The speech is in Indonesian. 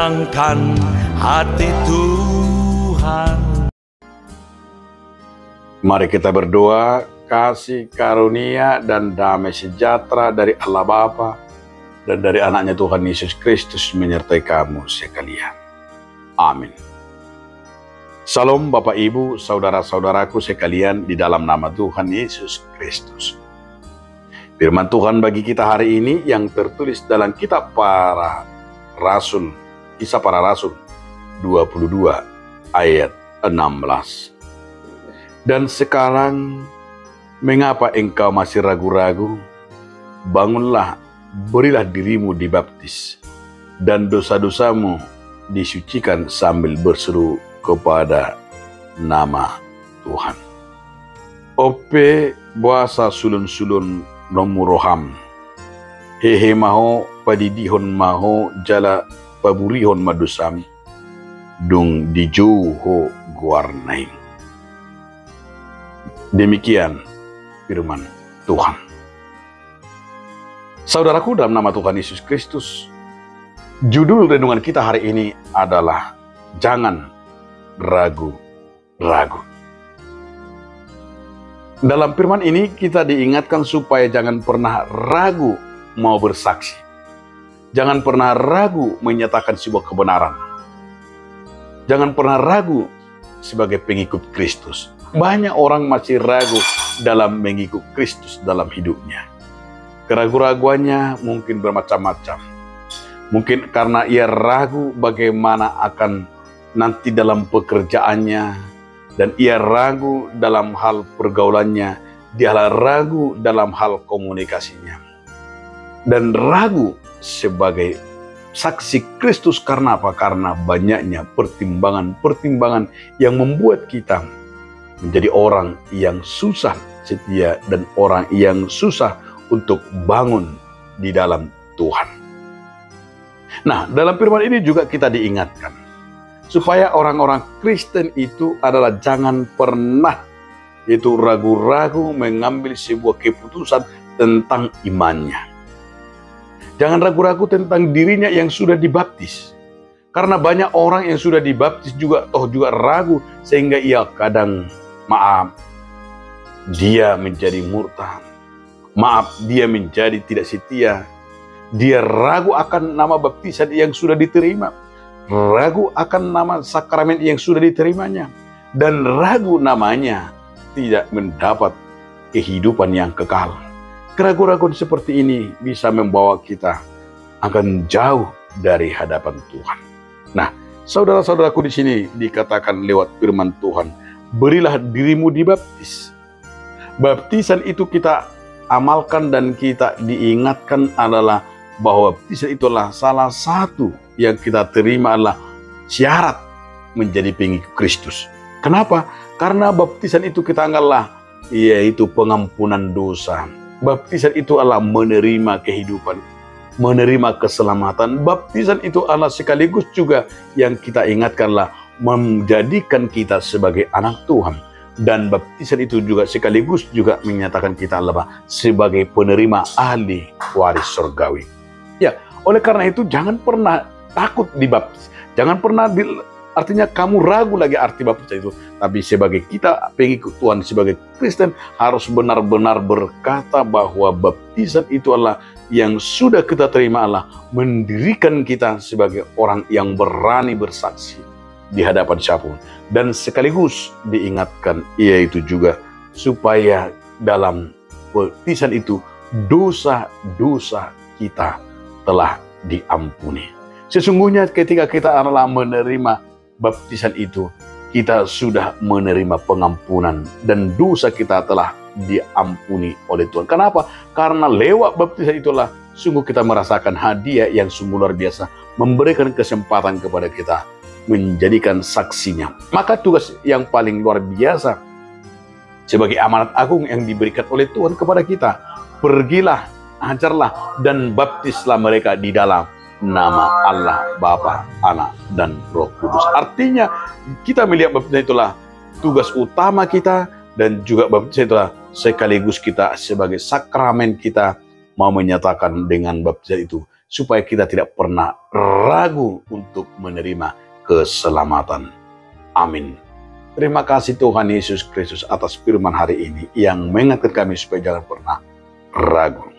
menyenangkan hati Tuhan. Mari kita berdoa. Kasih karunia dan damai sejahtera dari Allah Bapa dan dari anaknya Tuhan Yesus Kristus menyertai kamu sekalian. Amin. Salam Bapak Ibu, saudara-saudaraku sekalian di dalam nama Tuhan Yesus Kristus. Firman Tuhan bagi kita hari ini yang tertulis dalam kitab para Rasul, Kisah Para Rasul 22 ayat 16. Dan sekarang, mengapa engkau masih ragu-ragu? Bangunlah, berilah dirimu dibaptis, dan dosa-dosamu disucikan sambil berseru kepada nama Tuhan. Ope buasa sulun-sulun nomuroham, hehe maho padidihon maho jala paburihon madusam, dung dijuho guarnain. Demikian firman Tuhan. Saudaraku, dalam nama Tuhan Yesus Kristus, judul renungan kita hari ini adalah jangan ragu-ragu. Dalam firman ini kita diingatkan supaya jangan pernah ragu mau bersaksi. Jangan pernah ragu menyatakan sebuah kebenaran. Jangan pernah ragu sebagai pengikut Kristus. Banyak orang masih ragu dalam mengikut Kristus dalam hidupnya. Keraguan-raguannya mungkin bermacam-macam. Mungkin karena ia ragu bagaimana akan nanti dalam pekerjaannya, dan ia ragu dalam hal pergaulannya, dia ragu dalam hal komunikasinya, dan ragu sebagai saksi Kristus. Karena apa? Karena banyaknya pertimbangan-pertimbangan yang membuat kita menjadi orang yang susah setia dan orang yang susah untuk bangun di dalam Tuhan. Nah, dalam firman ini juga kita diingatkan supaya orang-orang Kristen itu adalah jangan pernah itu ragu-ragu mengambil sebuah keputusan tentang imannya. Jangan ragu-ragu tentang dirinya yang sudah dibaptis. Karena banyak orang yang sudah dibaptis juga ragu, sehingga ia kadang dia menjadi murtad. Dia menjadi tidak setia. Dia ragu akan nama baptisan yang sudah diterima. Ragu akan nama sakramen yang sudah diterimanya. Dan ragu namanya tidak mendapat kehidupan yang kekal. Keraguan-raguan seperti ini bisa membawa kita akan jauh dari hadapan Tuhan. Nah, saudara-saudaraku, di sini dikatakan lewat firman Tuhan, berilah dirimu dibaptis. Baptisan itu kita amalkan dan kita diingatkan adalah bahwa baptisan itulah salah satu yang kita terima adalah syarat menjadi pengikut Kristus. Kenapa? Karena baptisan itu kita anggaplah yaitu pengampunan dosa. Baptisan itu adalah menerima kehidupan, menerima keselamatan. Baptisan itu adalah sekaligus juga yang kita ingatkanlah menjadikan kita sebagai anak Tuhan. Dan baptisan itu juga sekaligus juga menyatakan kita adalah sebagai penerima ahli waris surgawi. Ya, oleh karena itu jangan pernah takut dibaptis. Jangan pernah artinya kamu ragu lagi arti baptisan itu. Tapi sebagai kita pengikut Tuhan, sebagai Kristen harus benar-benar berkata bahwa baptisan itu adalah yang sudah kita terima adalah mendirikan kita sebagai orang yang berani bersaksi di hadapan siapapun. Dan sekaligus diingatkan yaitu juga supaya dalam baptisan itu dosa-dosa kita telah diampuni. Sesungguhnya ketika kita adalah menerima baptisan itu, kita sudah menerima pengampunan dan dosa kita telah diampuni oleh Tuhan. Kenapa? Karena lewat baptisan itulah sungguh kita merasakan hadiah yang sungguh luar biasa, memberikan kesempatan kepada kita menjadikan saksinya. Maka tugas yang paling luar biasa sebagai amanat agung yang diberikan oleh Tuhan kepada kita, pergilah, ajarlah, dan baptislah mereka di dalam nama Allah, Bapa, Anak, dan Roh Kudus. Artinya kita melihat baptisan itulah tugas utama kita, dan juga baptisan itulah sekaligus kita sebagai sakramen kita mau menyatakan dengan baptisan itu supaya kita tidak pernah ragu untuk menerima keselamatan. Amin. Terima kasih Tuhan Yesus Kristus atas firman hari ini yang mengingatkan kami supaya jangan pernah ragu.